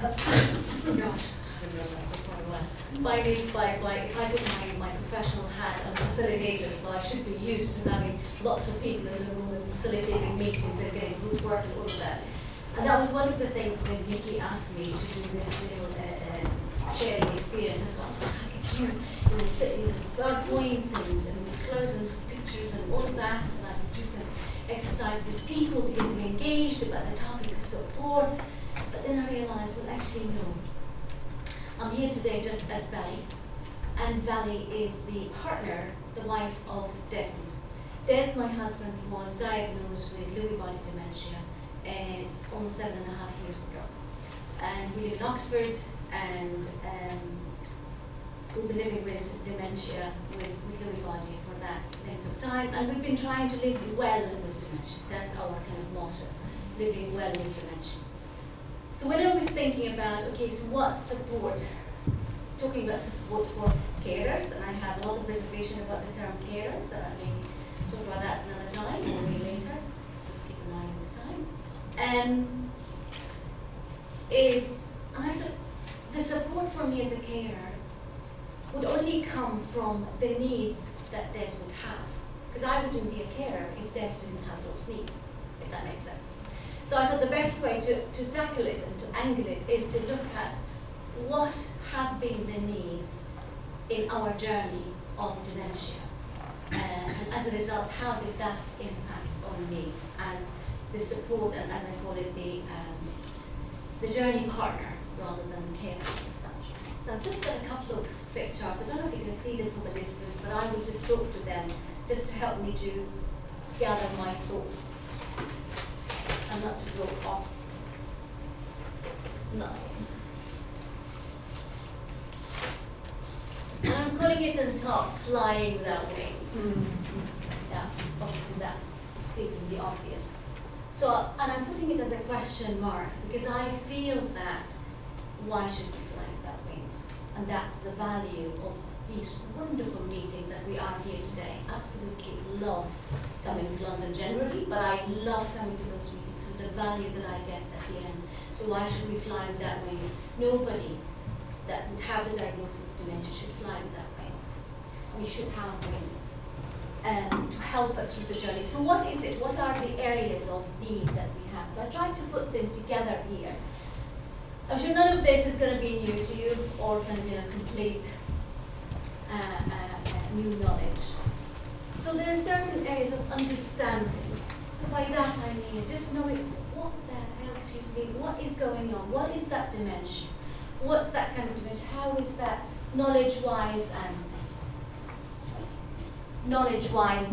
Gosh, by if I put my professional hat, I'm a facilitator, so I should be used to having lots of people in the room and facilitating meetings and getting group work and all of that. And that was one of the things when Nikki asked me to do this little sharing experience. I thought, how can you fit PowerPoints and clothes and pictures and all of that, and I could do some exercise with people to get them engaged about the topic of support. But then I realized, well, actually, no. I'm here today just as Valli, and Valli is the partner, the wife of Desmond. Des, my husband, was diagnosed with Lewy body dementia almost 7.5 years ago. And we live in Oxford, and we've been living with dementia, with Lewy body for that length of time, and we've been trying to live well with dementia. That's our kind of motto, living well with dementia. So when I was thinking about, okay, so what support, talking about support for carers, and I have a lot of reservation about the term carers, and I may talk about that another time, or maybe later, just keep an eye on the time. And I said, the support for me as a carer would only come from the needs that Des would have. Because I wouldn't be a carer if Des didn't have those needs, if that makes sense. So I thought the best way to tackle it and to angle it is to look at what have been the needs in our journey of dementia. And as a result, how did that impact on me as the support and, as I call it, the journey partner rather than carer as such. So I've just got a couple of quick charts. I don't know if you can see them from a distance, but I will just talk to them just to help me to gather my thoughts and not to go off. No. And I'm calling it on top, flying without wings. Mm-hmm. Yeah, obviously that's stating the obvious. So, and I'm putting it as a question mark because I feel that why should we fly without wings? And that's the value of these wonderful meetings that we are here today. Absolutely love coming to London generally, but I love coming to those meetings with the value that I get at the end. So why should we fly without wings? Nobody that would have the diagnosis of dementia should fly without wings. We should have wings to help us through the journey. So what is it? What are the areas of need that we have? So I tried to put them together here. I'm sure none of this is going to be new to you or kind of complete new knowledge. So there are certain areas of understanding. So by that I mean just knowing what what is going on? What is that dementia? What's that kind of dementia? How is that knowledge-wise,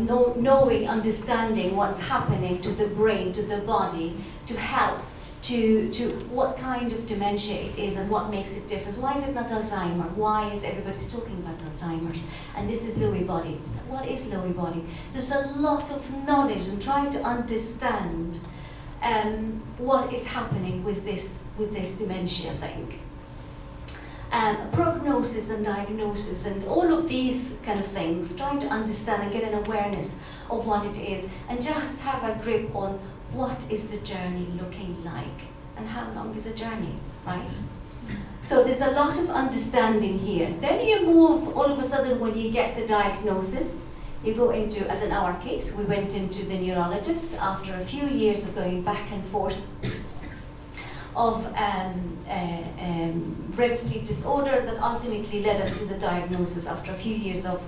knowing, understanding what's happening to the brain, to the body, to health, to what kind of dementia it is and what makes it different. Why is it not Alzheimer's? Why is everybody's talking about Alzheimer's? And this is Lewy body. What is Lewy body? There's a lot of knowledge and trying to understand what is happening with this dementia thing. Prognosis and diagnosis and all of these kind of things, trying to understand and get an awareness of what it is and just have a grip on what is the journey looking like and how long is a journey, right? So there's a lot of understanding here. Then you move, all of a sudden when you get the diagnosis, you go into, as in our case, we went into the neurologist after a few years of going back and forth of REM sleep disorder that ultimately led us to the diagnosis after a few years of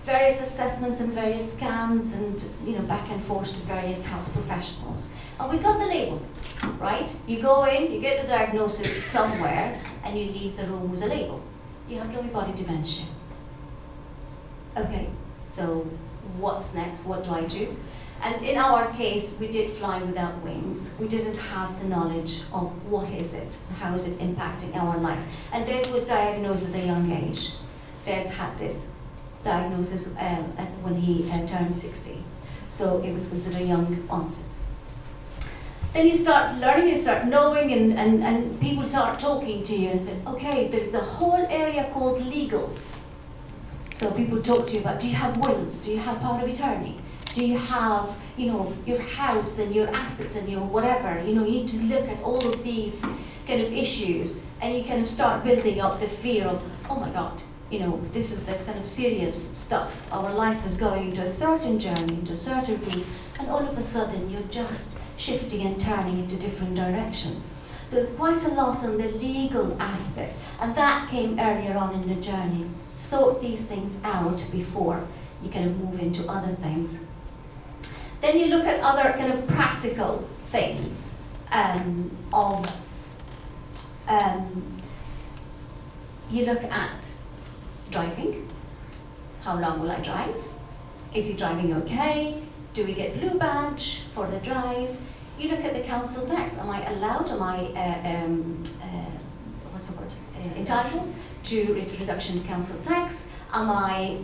various assessments and various scans and back and forth to various health professionals. And we got the label, right? You go in, you get the diagnosis somewhere, and you leave the room with a label. You have Lewy body dementia. Okay, so what's next? What do I do? And in our case, we did fly without wings. We didn't have the knowledge of what is it, how is it impacting our life. And Des was diagnosed at a young age. Des had this diagnosis when he turned 60. So it was considered young onset. Then you start learning, you start knowing, and people start talking to you and say, okay, there's a whole area called legal. So people talk to you about, do you have wills? Do you have power of attorney? Do you have, your house and your assets and your whatever? You need to look at all of these kind of issues, and you kind of start building up the fear of, oh my God, you know, this kind of serious stuff. Our life is going into a certain journey, into a certain route, and all of a sudden you're just shifting and turning into different directions. So it's quite a lot on the legal aspect, and that came earlier on in the journey. Sort these things out before you kind of move into other things. Then you look at other kind of practical things you look at driving. How long will I drive? Is he driving okay? Do we get blue badge for the drive? You look at the council tax. Am I allowed? Am I what's the word? Entitled to reduction in council tax? Am I?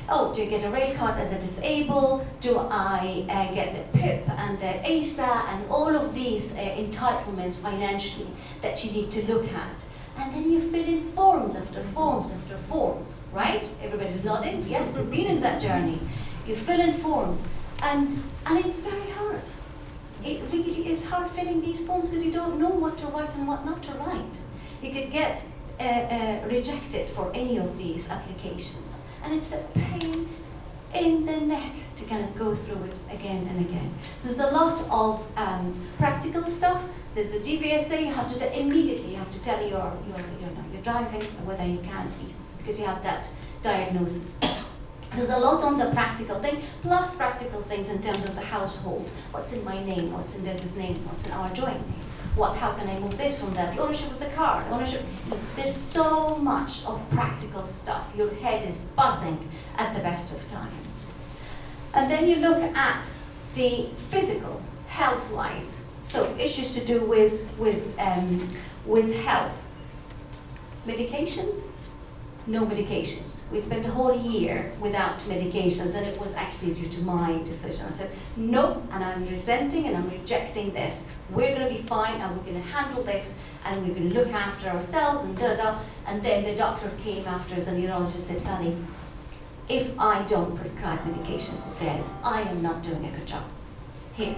Do I get a rail card as a disabled? Do I get the PIP and the ASA and all of these entitlements financially that you need to look at? And then you fill in forms after forms after forms, right? Everybody's nodding. Yes, we've been in that journey. You fill in forms, and it's very hard. It really is hard filling these forms because you don't know what to write and what not to write. You could get rejected for any of these applications, and it's a pain in the neck to kind of go through it again and again. So there's a lot of practical stuff. There's a DVSA. You have to immediately. You have to tell you're driving whether you can because you have that diagnosis. There's a lot on the practical thing, plus practical things in terms of the household. What's in my name? What's in Des's name? What's in our joint name? How can I move this from that? The ownership of the car, There's so much of practical stuff. Your head is buzzing at the best of times. And then you look at the physical, health-wise. So issues to do with health. Medications? No medications. We spent a whole year without medications, and it was actually due to my decision. I said, no, and I'm resenting and I'm rejecting this. We're going to be fine, and we're going to handle this, and we're going to look after ourselves, and da-da-da. And then the doctor came after us, and the neurologist said, Valli, if I don't prescribe medications to Des, I am not doing a good job. Here.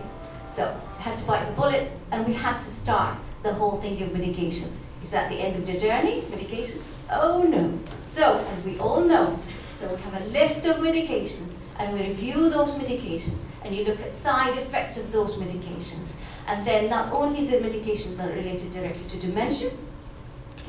So I had to bite the bullets, and we had to start the whole thing of medications. Is that the end of the journey? Medication? Oh no. So, as we all know, so we have a list of medications, and we review those medications, and you look at side effects of those medications. And then not only the medications that are related directly to dementia,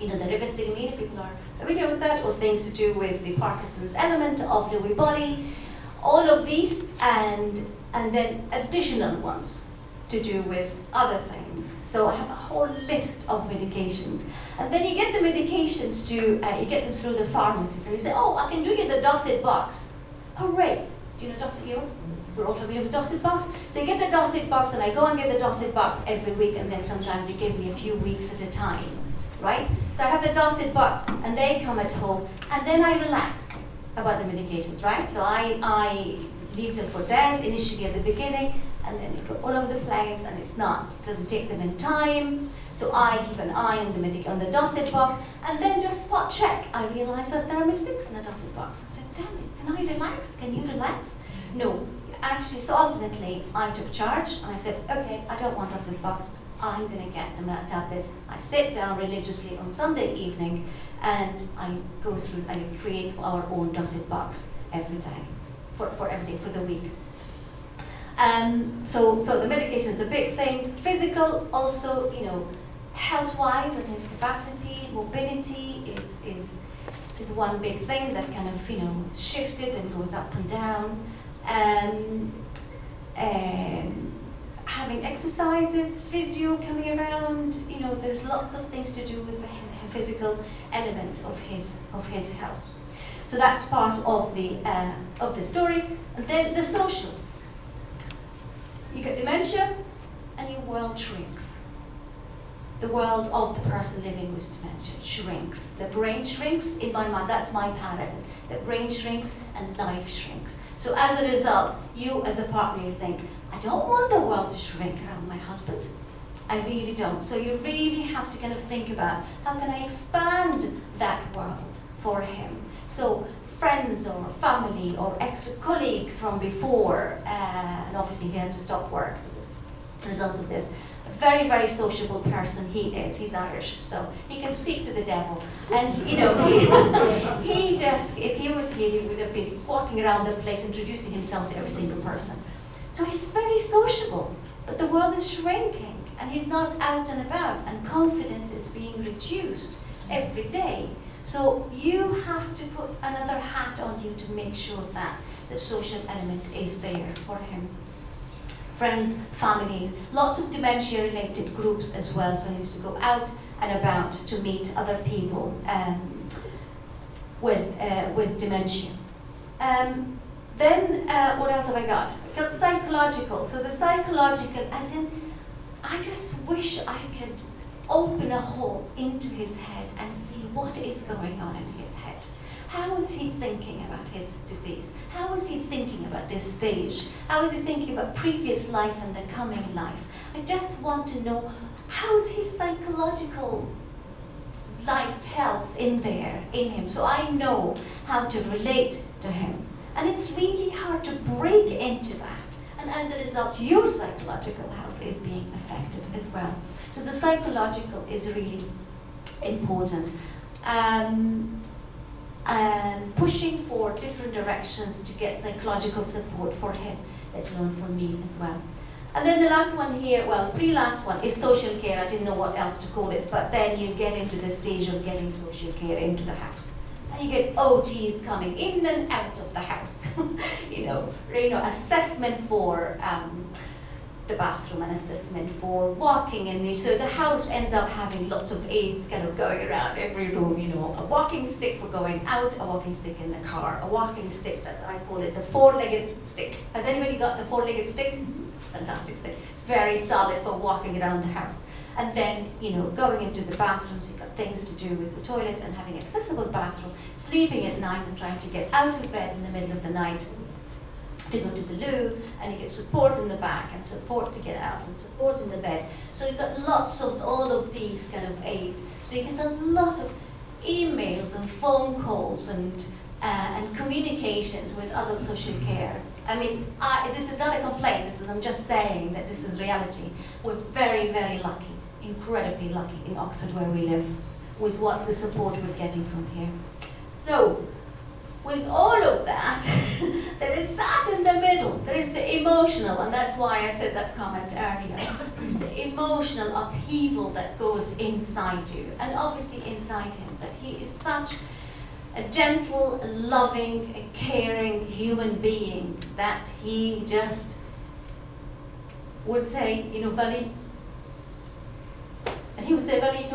the rivastigmine, if people are familiar with that, or things to do with the Parkinson's element of Lewy body, all of these, and then additional ones to do with other things. So I have a whole list of medications. And then you get the medications you get them through the pharmacies, and you say, oh, I can do you the Dosset box. Hooray! Do you know Dosset? We're all familiar with Dosset box. So you get the Dosset box, and I go and get the Dosset box every week, and then sometimes you give me a few weeks at a time, right? So I have the Dosset box, and they come at home, and then I relax about the medications, right? So I leave them for Des initially at the beginning, and then it goes all over the place, and it doesn't take them in time. So I keep an eye on the Dosset box, and then just spot check. I realize that there are mistakes in the Dosset box. I said, damn it, can I relax? Can you relax? No, actually, so ultimately, I took charge, and I said, okay, I don't want Dosset box. I'm going to get them tablets. I sit down religiously on Sunday evening, and I go through, I create our own Dosset box every day, for every day, for the week. So the medication is a big thing. Physical also, health-wise, and his capacity, mobility is one big thing that kind of shifted and goes up and down. Having exercises, physio coming around, there's lots of things to do with the physical element of his health. So that's part of the story. And then the social. You get dementia, and your world shrinks. The world of the person living with dementia shrinks. The brain shrinks, in my mind, that's my pattern. The brain shrinks and life shrinks. So as a result, you as a partner, you think, I don't want the world to shrink around my husband. I really don't. So you really have to kind of think about, how can I expand that world for him? So friends or family or ex-colleagues from before, and obviously he had to stop work as a result of this. very, very sociable person he is. He's Irish, so he can speak to the devil. And he just, if he was here, he would have been walking around the place introducing himself to every single person. So he's very sociable, but the world is shrinking and he's not out and about, and confidence is being reduced every day. So you have to put another hat on you to make sure that the social element is there for him. Friends, families, lots of dementia-related groups as well, so he used to go out and about to meet other people with dementia. Then, what else have I got? I've got psychological. So the psychological, as in, I just wish I could open a hole into his head and see what is going on in his head. How is he thinking about his disease? How is he thinking about this stage? How is he thinking about previous life and the coming life? I just want to know, how is his psychological life health in there, in him, so I know how to relate to him. And it's really hard to break into that. And as a result, your psychological health is being affected as well. So the psychological is really important. And pushing for different directions to get psychological support for him, let alone for me as well. And then the last one here, well, pre-last one is social care. I didn't know what else to call it, but then you get into the stage of getting social care into the house. And you get OTs coming in and out of the house. Assessment for the bathroom, and assessment for walking, and so the house ends up having lots of aids kind of going around every room, a walking stick for going out, a walking stick in the car, a walking stick, that I call it the four-legged stick. Has anybody got the four-legged stick? It's a fantastic stick. It's very solid for walking around the house. And then, going into the bathrooms, you've got things to do with the toilet and having accessible bathroom, sleeping at night and trying to get out of bed in the middle of the night to go to the loo, and you get support in the back and support to get out and support in the bed. So you've got lots of all of these kind of aids. So you get a lot of emails and phone calls and communications with adult social care. I mean, this is not a complaint, I'm just saying that this is reality. We're very, very lucky, incredibly lucky in Oxford where we live, with what the support we're getting from here. So, with all of that, there is that in the middle. There is the emotional, and that's why I said that comment earlier. There's the emotional upheaval that goes inside you, and obviously inside him, that he is such a gentle, loving, caring human being that he just would say, Valli, and he would say, Valli,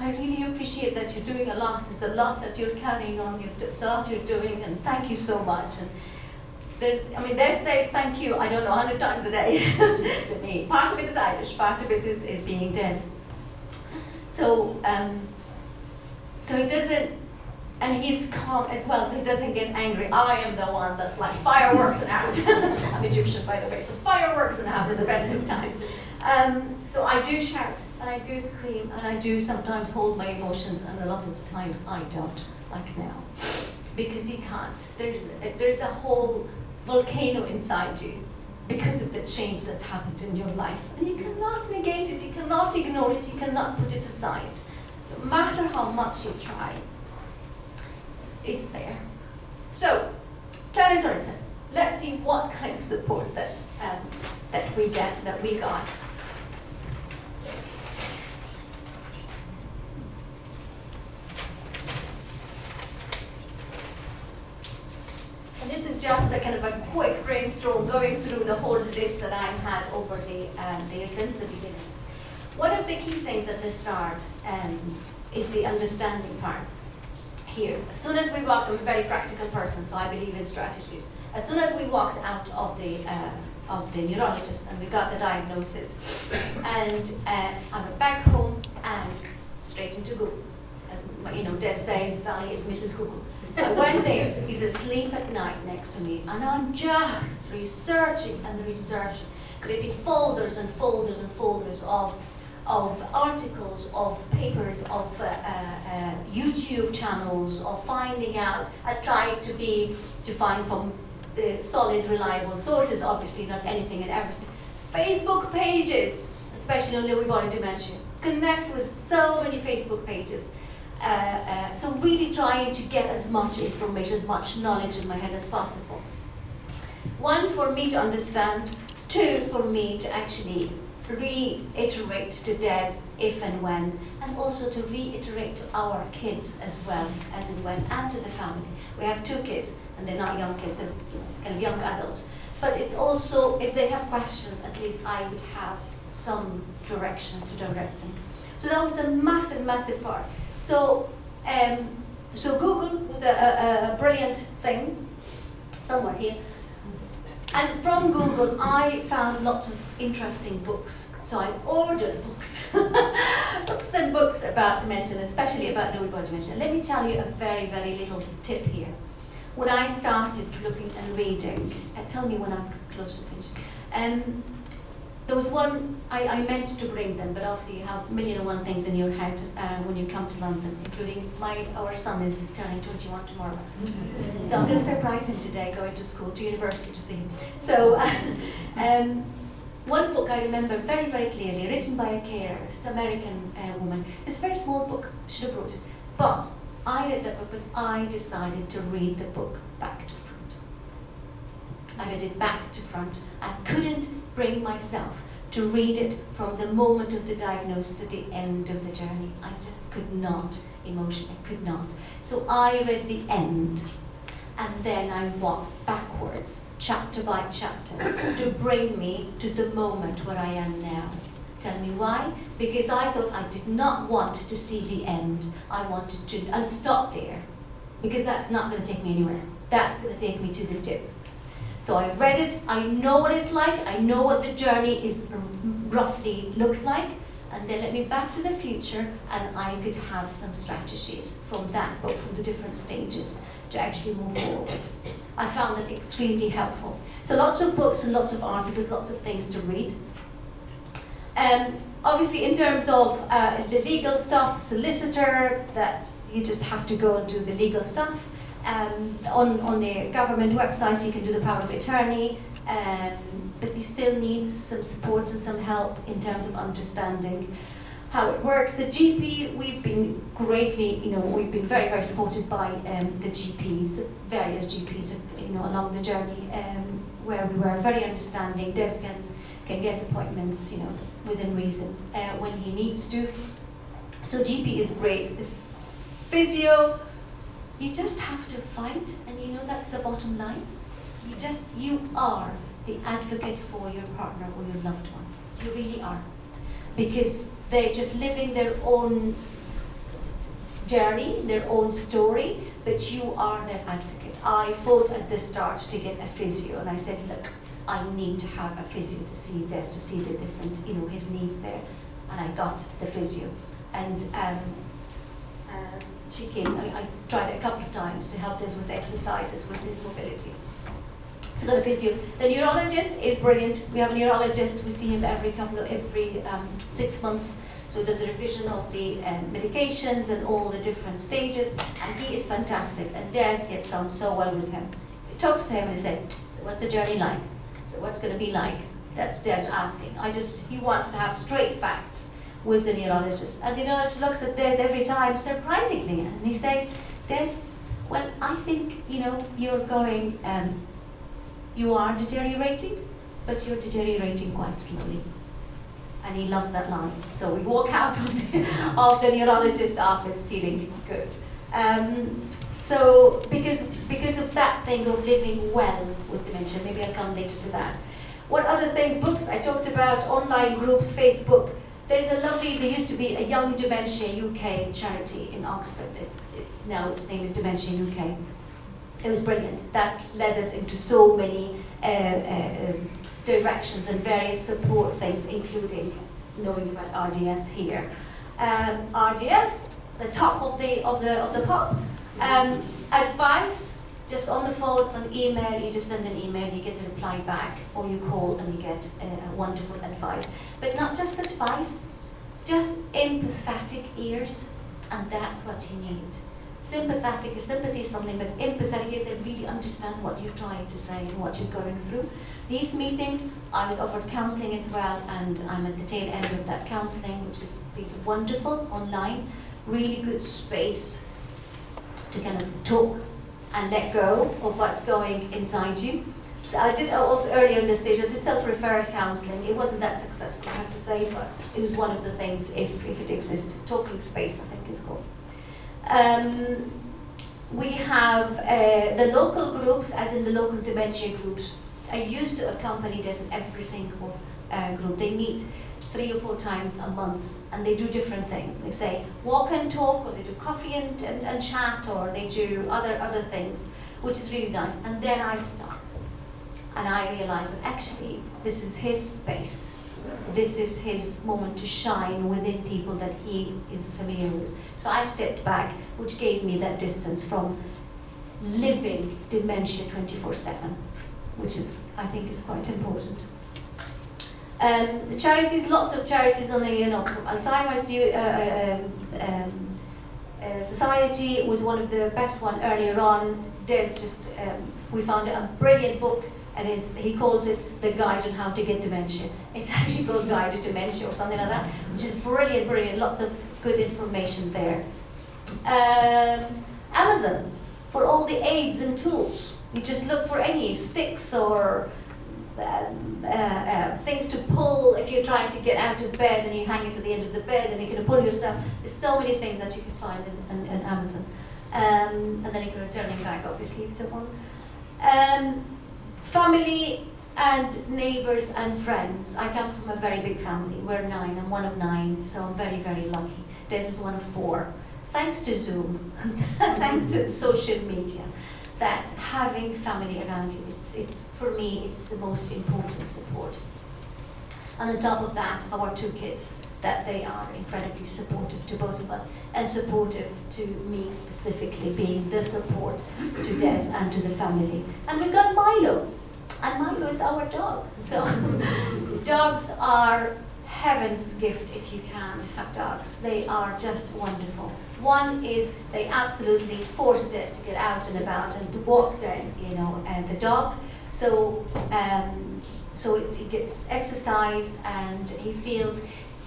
I really appreciate that you're doing a lot. There's a lot that you're carrying on. There's a lot you're doing, and thank you so much. And they say thank you, I don't know, 100 times a day to me. Part of it is Irish, part of it is being Des. So he doesn't, and he's calm as well, so he doesn't get angry. I am the one that's like fireworks in the house. I'm Egyptian, by the way, so fireworks in the house at the best of time. So I do shout, and I do scream, and I do sometimes hold my emotions, and a lot of the times I don't, like now. Because you can't. There's a whole volcano inside you because of the change that's happened in your life. And you cannot negate it, you cannot ignore it, you cannot put it aside. No matter how much you try, it's there. So, turn it towards him. Let's see what kind of support that we got. And this is just a kind of a quick brainstorm going through the whole list that I had over the years since the beginning. One of the key things at the start is the understanding part. Here, as soon as we walked, I'm a very practical person, so I believe in strategies. As soon as we walked out of the neurologist and we got the diagnosis, and I went back home and straight into Google. As Des says, Valli is Mrs. Google. So I went there. He's asleep at night next to me, and I'm just researching and researching, creating folders and folders and folders of articles, of papers, of YouTube channels, of finding out. I tried to find from solid, reliable sources, obviously not anything and everything. Facebook pages, especially on Lewy body dementia. Connect with so many Facebook pages. So really trying to get as much information, as much knowledge in my head as possible. One, for me to understand. Two, for me to actually reiterate to Des if and when, and also to reiterate to our kids as well, as and when, and to the family. We have 2 kids, and they're not young kids, they're kind of young adults. But it's also, if they have questions, at least I would have some directions to direct them. So that was a massive, massive part. So, so Google was a brilliant thing, somewhere here. And from Google, I found lots of interesting books. So I ordered books, books and books about dementia, especially about Lewy body dementia. Let me tell you a very, very little tip here. When I started looking and reading, tell me when I'm close to finish. There was one, I meant to bring them, but obviously you have a million and one things in your head when you come to London, including our son is turning 21 tomorrow. So I'm going to surprise him today, going to school, to university to see him. So one book I remember very, very clearly, written by a carer, this American woman. It's a very small book, should have wrote it. But I read the book, but I decided to read the book back to front. I read it back to front. I couldn't bring myself to read it from the moment of the diagnosis to the end of the journey. I just could not, emotionally, could not. So I read the end, and then I walked backwards, chapter by chapter, to bring me to the moment where I am now. Tell me why? Because I thought I did not want to see the end. I wanted to, and stop there, because that's not going to take me anywhere. That's going to take me to the tip. So I read it, I know what it's like, I know what the journey is roughly looks like, and then let me back to the future, and I could have some strategies from that book, from the different stages, to actually move forward. I found it extremely helpful. So lots of books and lots of articles, lots of things to read. Obviously in terms of the legal stuff, solicitor, that you just have to go and do the legal stuff. On the government websites you can do the power of attorney, but you still need some support and some help in terms of understanding how it works. The GP, we've been greatly, we've been very, very supported by the GPs, various GPs, along the journey, where we were very understanding. Des can get appointments, within reason, when he needs to. So GP is great. The physio, you just have to fight, and that's the bottom line. You are the advocate for your partner or your loved one. You really are. Because they're just living their own journey, their own story, but you are their advocate. I fought at the start to get a physio, and I said, look, I need to have a physio to see this, to see the different, his needs there. And I got the physio. And she came, I tried it a couple of times to help us with exercises, with his mobility. So got a physio. The neurologist is brilliant. We have a neurologist, we see him every 6 months. So does a revision of the medications and all the different stages, and he is fantastic. And Des gets on so well with him. He talks to him and he said, so what's the journey like? So what's going to be like? That's Des asking. He wants to have straight facts with the neurologist. And the neurologist looks at Des every time, surprisingly, and he says, Des, well, I think, you're going, you are deteriorating, but you're deteriorating quite slowly. And he loves that line. So we walk out of the neurologist's office feeling good. So because of that thing of living well with dementia, maybe I'll come later to that. What other things? Books, I talked about online groups, Facebook. There's there used to be a Young Dementia UK charity in Oxford. Now its name is Dementia UK. It was brilliant. That led us into so many directions and various support things, including knowing about RDS here. RDS, the top of the pop. Advice, just on the phone, on email, you just send an email, you get a reply back, or you call and you get wonderful advice. But not just advice, just empathetic ears, and that's what you need. sympathetic. Sympathy is something, but empathetic is they really understand what you're trying to say and what you're going through. These meetings, I was offered counselling as well, and I'm at the tail end of that counselling, which has been wonderful online. Really good space to kind of talk and let go of what's going inside you. So I did also earlier in the stage, I did self-referred counselling. It wasn't that successful, I have to say, but it was one of the things, if it exists. Talking space, I think is called. We have the local groups, as in the local dementia groups. I used to accompany this in every single group. They meet 3 or 4 times a month, and they do different things. They say walk and talk, or they do coffee and chat, or they do other things, which is really nice. And then I start, and I realize that actually this is his space. This is his moment to shine within people that he is familiar with. So I stepped back, which gave me that distance from living dementia 24/7, which is, I think, is quite important. The charities, lots of charities on the from Alzheimer's Society was one of the best one earlier on. There's just we found a brilliant book, and he calls it The Guide on How to Get Dementia. It's actually called Guide to Dementia or something like that, which is brilliant. Lots of good information there. Amazon for all the aids and tools. You just look for any sticks or things to pull if you're trying to get out of bed and you hang it to the end of the bed and you can pull yourself. There's so many things that you can find in Amazon. And then you can return it back, obviously, if you don't want. Family and neighbors and friends. I come from a very big family. We're 9. I'm one of 9, so I'm very, very lucky. Des is one of 4. Thanks to Zoom, thanks to social media, that having family around you, it's for me, it's the most important support. And on top of that, our 2 kids, that they are incredibly supportive to both of us, and supportive to me specifically, being the support to Des and to the family. And we've got Milo, and Milo is our dog. So dogs are heaven's gift if you can have dogs. They are just wonderful. One is they absolutely force Des to get out and about and to walk down, the dog. So he gets exercise and he feels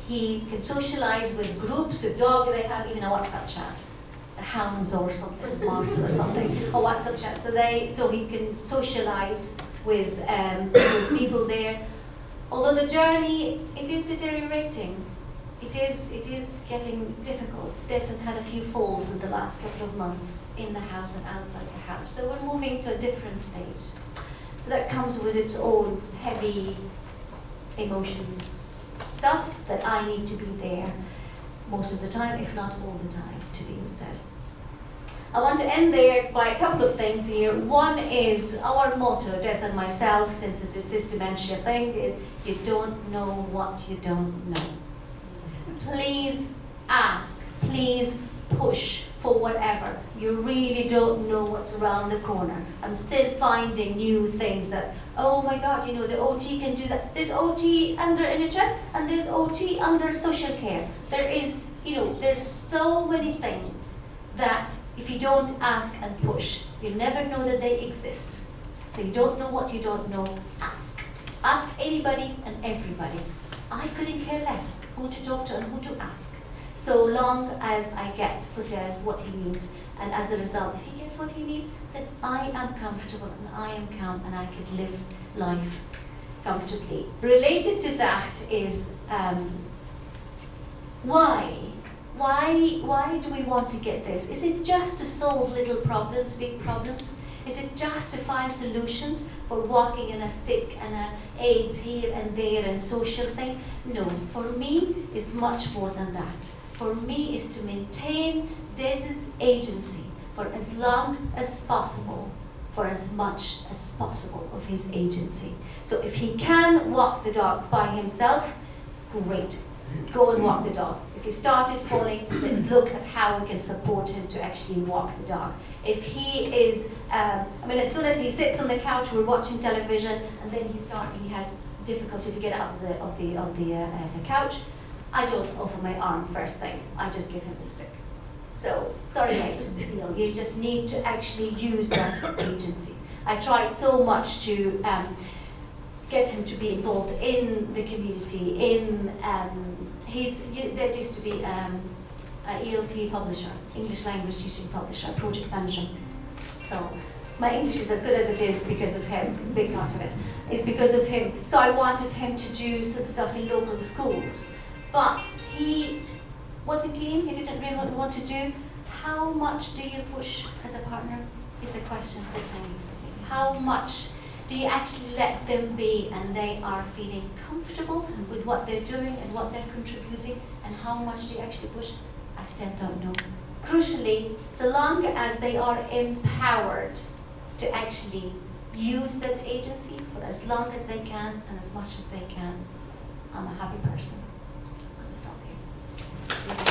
he can socialize with groups of dogs. They have even a WhatsApp chat, the hounds or something, Master or something, a WhatsApp chat. So he can socialize with people there. Although the journey, it is deteriorating. It is getting difficult. Des has had a few falls in the last couple of months in the house and outside the house. So we're moving to a different stage. So that comes with its own heavy emotion stuff that I need to be there most of the time, if not all the time, to be with Des. I want to end there by a couple of things here. One is our motto, Des and myself, since this dementia thing, is you don't know what you don't know. Please ask, please push for whatever. You really don't know what's around the corner. I'm still finding new things that, oh my God, the OT can do that. There's OT under NHS and there's OT under social care. There is, there's so many things that if you don't ask and push, you'll never know that they exist. So you don't know what you don't know, ask. Ask anybody and everybody. I couldn't care less who to talk to and who to ask, so long as I get for Des what he needs, and as a result, if he gets what he needs, then I am comfortable and I am calm and I can live life comfortably. Related to that is why? Why do we want to get this? Is it just to solve little problems, big problems? Is it just to find solutions for walking in a stick and aids here and there and social thing? No, for me, it's much more than that. For me, is to maintain Des's agency for as long as possible, for as much as possible of his agency. So if he can walk the dog by himself, great, go and walk the dog. If he started falling, let's look at how we can support him to actually walk the dog. If he is, as soon as he sits on the couch, we're watching television, and then he has difficulty to get out of the couch, I don't offer my arm first thing. I just give him the stick. So, sorry mate, you just need to actually use that agency. I tried so much to get him to be involved in the community, there used to be an ELT publisher, English language teaching publisher, project manager. So my English is as good as it is because of him, big part of it is because of him. So I wanted him to do some stuff in local schools, but he wasn't keen, he didn't really want to do. How much do you push as a partner is a question still hanging. How much do you actually let them be and they are feeling comfortable with what they're doing and what they're contributing, and how much do you actually push? I still don't know. Crucially, so long as they are empowered to actually use that agency for as long as they can and as much as they can, I'm a happy person. I'm gonna stop here.